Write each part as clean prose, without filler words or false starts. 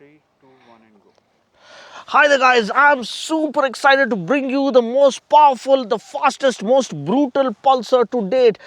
3, 2, 1 and go. Hi there guys, I'm super excited to bring you the most powerful, the fastest, most brutal pulsar to date.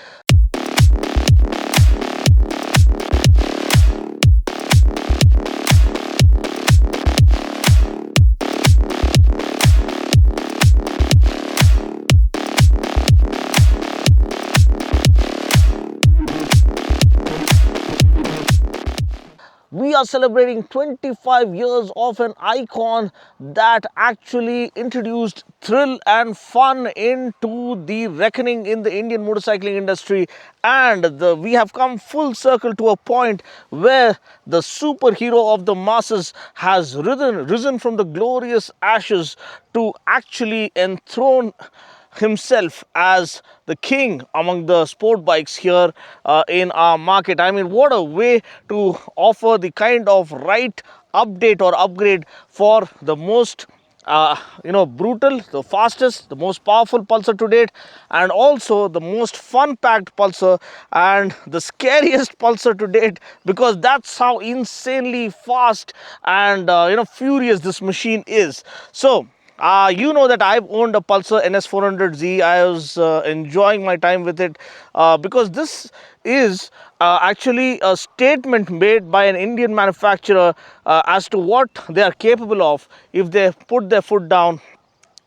We are celebrating 25 years of an icon that actually introduced thrill and fun into the reckoning in the Indian motorcycling industry, and we have come full circle to a point where the superhero of the masses has risen from the glorious ashes to actually enthrone himself as the king among the sport bikes here in our market. I mean, what a way to offer the kind of right update or upgrade for the most brutal, the fastest, the most powerful pulsar to date, and also the most fun-packed pulsar and the scariest pulsar to date, because that's how insanely fast and furious this machine is. So you know that I've owned a Pulsar NS400Z. I was enjoying my time with it because this is actually a statement made by an Indian manufacturer as to what they are capable of if they put their foot down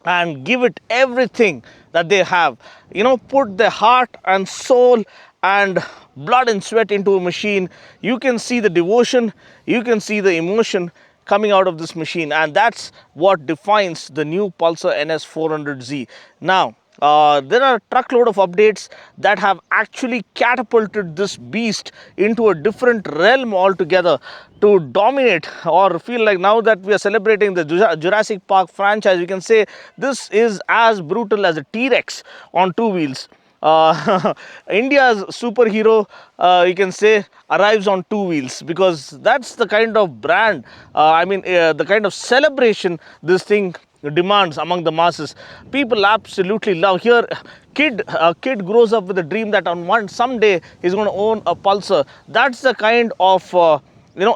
and give it everything that they have. Put their heart and soul and blood and sweat into a machine. You can see the devotion, you can see the emotion coming out of this machine, and that's what defines the new Pulsar NS400Z. Now, there are a truckload of updates that have actually catapulted this beast into a different realm altogether to dominate, or feel like now that we are celebrating the Jurassic Park franchise, we can say this is as brutal as a T-Rex on two wheels. India's superhero, you can say, arrives on two wheels, because that's the kind of brand, the kind of celebration this thing demands among the masses. People absolutely love. Here, a kid grows up with a dream that someday he's going to own a Pulsar. That's the kind of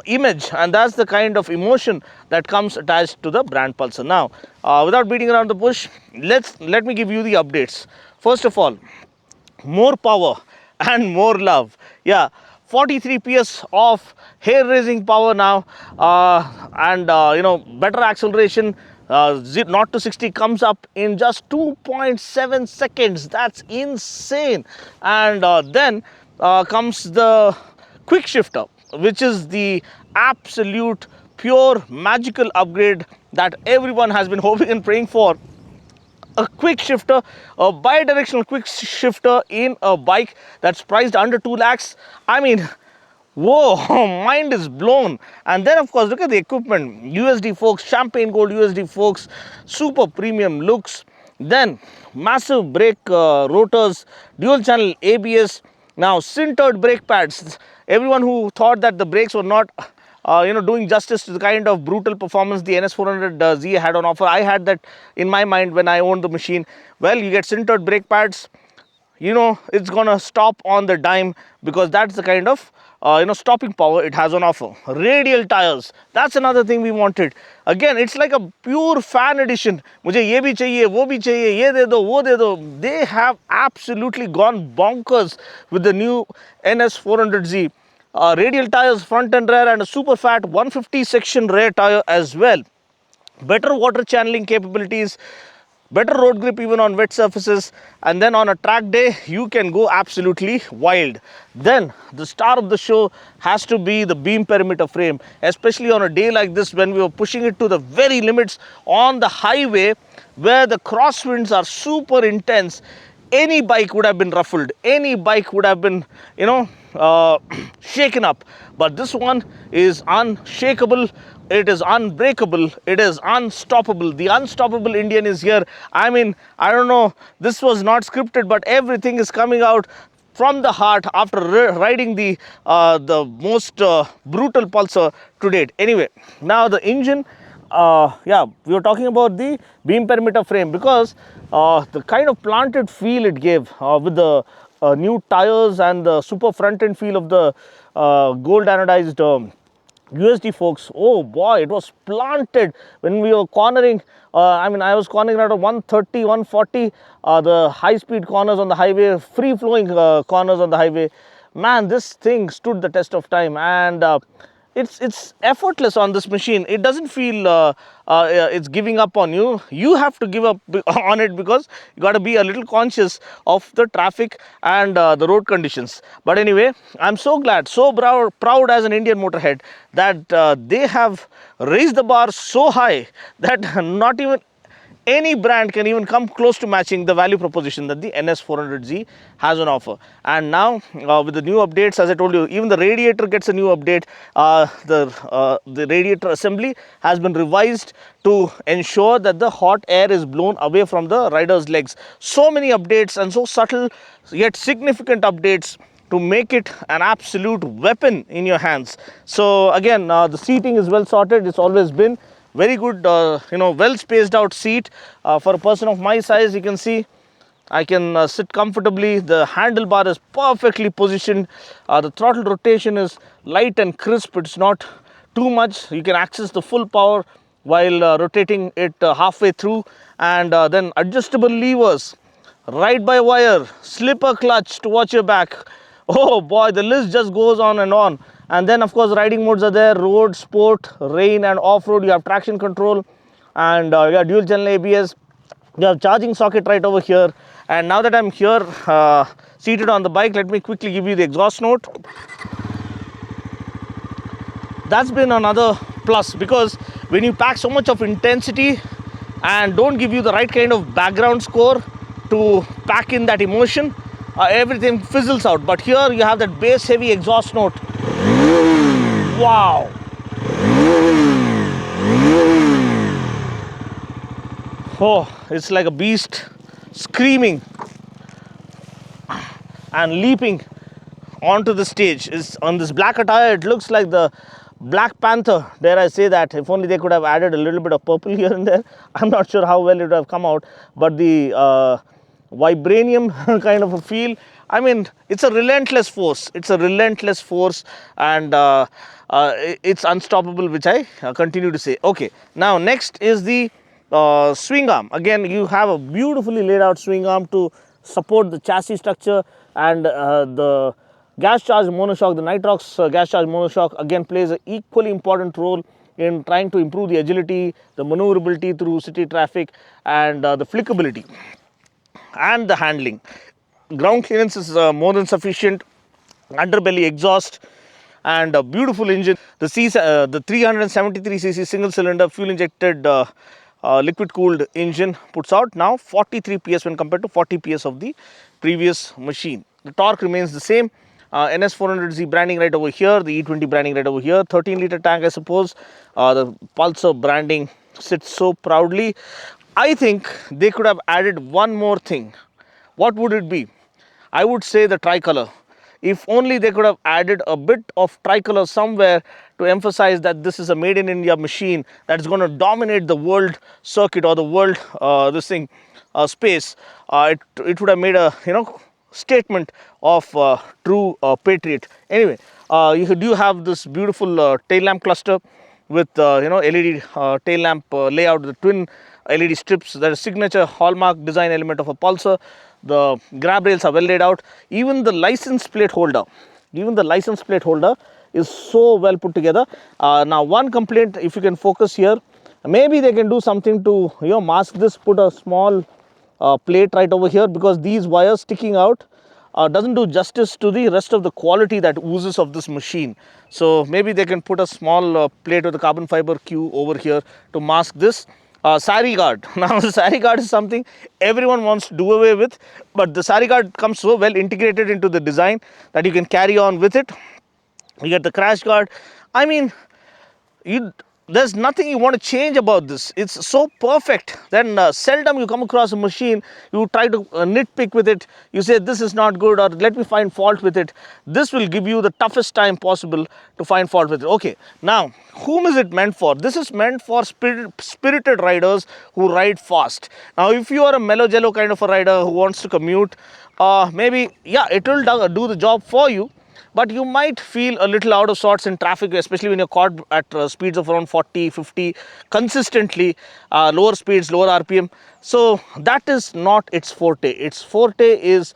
image, and that's the kind of emotion that comes attached to the brand Pulsar. Now, without beating around the bush, let me give you the updates. First of all, more power and more love. Yeah, 43 PS of hair raising power now, and better acceleration. 0 to 60 comes up in just 2.7 seconds. That's insane. And then comes the quick shifter, which is the absolute pure magical upgrade that everyone has been hoping and praying for. A quick shifter, a bi-directional quick shifter in a bike that's priced under 2 lakhs. I mean, whoa, mind is blown. And then, of course, look at the equipment. USD forks, champagne gold USD forks, super premium looks. Then massive brake rotors, dual channel ABS. Now sintered brake pads. Everyone who thought that the brakes were not doing justice to the kind of brutal performance the NS400Z had on offer, I had that in my mind when I owned the machine. Well, you get sintered brake pads. It's gonna stop on the dime, because that's the kind of stopping power it has on offer. Radial tires, that's another thing we wanted. Again, it's like a pure fan edition. Mujhe ye bhi chahiye, wo bhi chahiye, ye de do, wo de do. They have absolutely gone bonkers with the new NS400Z. Radial tires front and rear, and a super fat 150 section rear tire as well. Better water channeling capabilities, better road grip even on wet surfaces, and then on a track day you can go absolutely wild. Then the star of the show has to be the beam perimeter frame, especially on a day like this when we were pushing it to the very limits on the highway where the crosswinds are super intense. Any bike would have been ruffled, any bike would have been shaken up, but this one is unshakable, it is unbreakable, it is unstoppable. The unstoppable Indian is here. I mean, I don't know, this was not scripted, but everything is coming out from the heart after riding the most brutal Pulsar to date. Anyway, now the engine. We were talking about the beam perimeter frame, because the kind of planted feel it gave with the new tires and the super front end feel of the gold anodized USD, folks. Oh boy, it was planted when we were cornering. I was cornering at 130, 140. The high-speed corners on the highway, free-flowing corners on the highway. Man, this thing stood the test of time, and it's effortless on this machine. It doesn't feel it's giving up on you. You have to give up on it because you got to be a little conscious of the traffic and the road conditions. But anyway, I'm so glad, so proud as an Indian motorhead that they have raised the bar so high that not even any brand can even come close to matching the value proposition that the NS400Z has on offer. And now with the new updates, as I told you, even the radiator gets a new update. The radiator assembly has been revised to ensure that the hot air is blown away from the rider's legs. So many updates, and so subtle yet significant updates to make it an absolute weapon in your hands. So again, the seating is well sorted. It's always been very good, well spaced out seat. For a person of my size, you can see I can sit comfortably. The handlebar is perfectly positioned. The throttle rotation is light and crisp. It's not too much. You can access the full power while rotating it halfway through. And then adjustable levers, ride by wire, slipper clutch to watch your back. Oh boy, the list just goes on and on. And then of course riding modes are there: road, sport, rain and off-road. You have traction control, and you have dual channel ABS. You have charging socket right over here. And now that I'm here seated on the bike, let me quickly give you the exhaust note. That's been another plus, because when you pack so much of intensity and don't give you the right kind of background score to pack in that emotion, everything fizzles out. But here you have that bass heavy exhaust note. Wow. Oh, it's like a beast screaming and leaping onto the stage. Is on this black attire, it looks like the Black Panther, dare I say that. If only they could have added a little bit of purple here and there. I'm not sure how well it would have come out, but the vibranium kind of a feel. I mean, it's a relentless force. It's a relentless force, and it's unstoppable, which I continue to say. Okay, now next is the swing arm. Again, you have a beautifully laid out swing arm to support the chassis structure, and the gas charged monoshock, the Nitrox gas charged monoshock, again plays an equally important role in trying to improve the agility, the maneuverability through city traffic, and the flickability and the handling. Ground clearance is more than sufficient. Underbelly exhaust and a beautiful engine. The 373cc single cylinder fuel injected liquid cooled engine puts out now 43 PS when compared to 40 PS of the previous machine. The torque remains the same. NS400Z branding right over here, the E20 branding right over here, 13-liter tank, I suppose. The Pulsar branding sits so proudly. I think they could have added one more thing. What would it be? I would say the tricolor. If only they could have added a bit of tricolor somewhere to emphasize that this is a made in India machine that's going to dominate the world circuit or the world space. It would have made a statement of true patriot. Anyway, you do have this beautiful tail lamp cluster with LED tail lamp layout, the twin LED strips. That is signature hallmark design element of a Pulsar. The grab rails are well laid out. Even the license plate holder, is so well put together. Now one complaint, if you can focus here, maybe they can do something to mask this, put a small plate right over here, because these wires sticking out doesn't do justice to the rest of the quality that oozes of this machine. So maybe they can put a small plate with a carbon fiber Q over here to mask this. Sari guard. Now the Sari guard is something everyone wants to do away with, but the Sari guard comes so well integrated into the design that you can carry on with it. You get the crash guard. I mean, there's nothing you want to change about this. It's so perfect. Then seldom you come across a machine, you try to nitpick with it, you say this is not good or let me find fault with it. This will give you the toughest time possible to find fault with it. Okay, now whom is it meant for? This is meant for spirited riders who ride fast. Now if you are a mellow jello kind of a rider who wants to commute, maybe it will do the job for you. but you might feel a little out of sorts in traffic, especially when you're caught at speeds of around 40, 50 consistently, lower speeds, lower RPM. So that is not its forte. Its forte is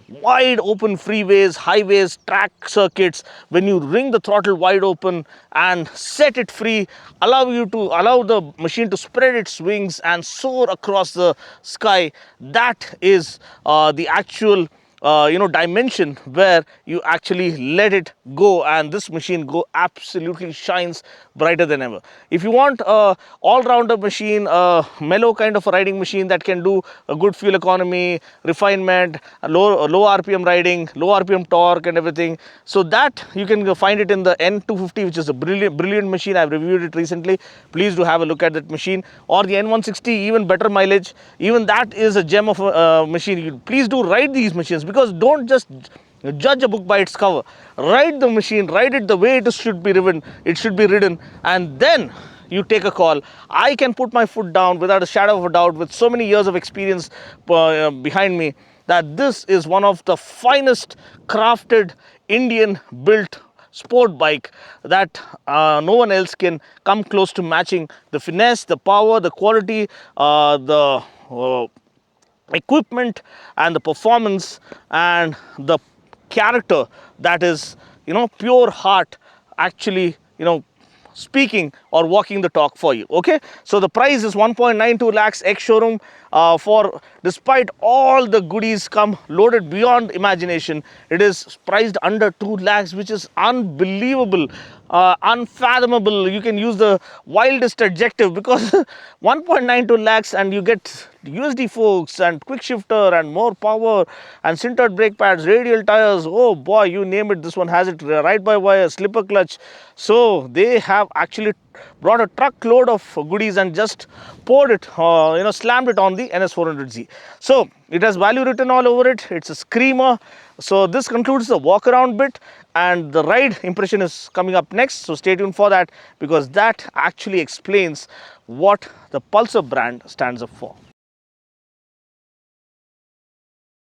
wide open freeways, highways, track circuits. When you ring the throttle wide open and set it free, allow the machine to spread its wings and soar across the sky. That is the actual dimension where you actually let it go, and this machine absolutely shines brighter than ever. If you want a all-rounder machine, a mellow kind of a riding machine that can do a good fuel economy, refinement, low RPM riding, low RPM torque and everything, so that you can find it in the N250, which is a brilliant machine. I've reviewed it recently. Please do have a look at that machine. Or the N160, even better mileage. Even that is a gem of a machine. Please do ride these machines, because don't just judge a book by its cover. Ride the machine, ride it the way it should be ridden, and then you take a call. I can put my foot down without a shadow of a doubt, with so many years of experience behind me, that this is one of the finest crafted Indian built sport bike that no one else can come close to matching. The finesse, the power, the quality, the equipment and the performance and the character, that is pure heart, actually speaking or walking the talk for you. Okay, so the price is 1.92 lakhs ex showroom. For despite all the goodies come loaded beyond imagination, it is priced under 2 lakhs, which is unbelievable, unfathomable. You can use the wildest adjective, because 1.92 lakhs and you get USD forks and quick shifter and more power and sintered brake pads, radial tires, oh boy, you name it, this one has it, ride by wire, slipper clutch. So they have actually brought a truckload of goodies and just poured it, slammed it on the NS400Z. So it has value written all over it. It's a screamer. So this concludes the walk around bit, and the ride impression is coming up next. So stay tuned for that, because that actually explains what the Pulsar brand stands up for.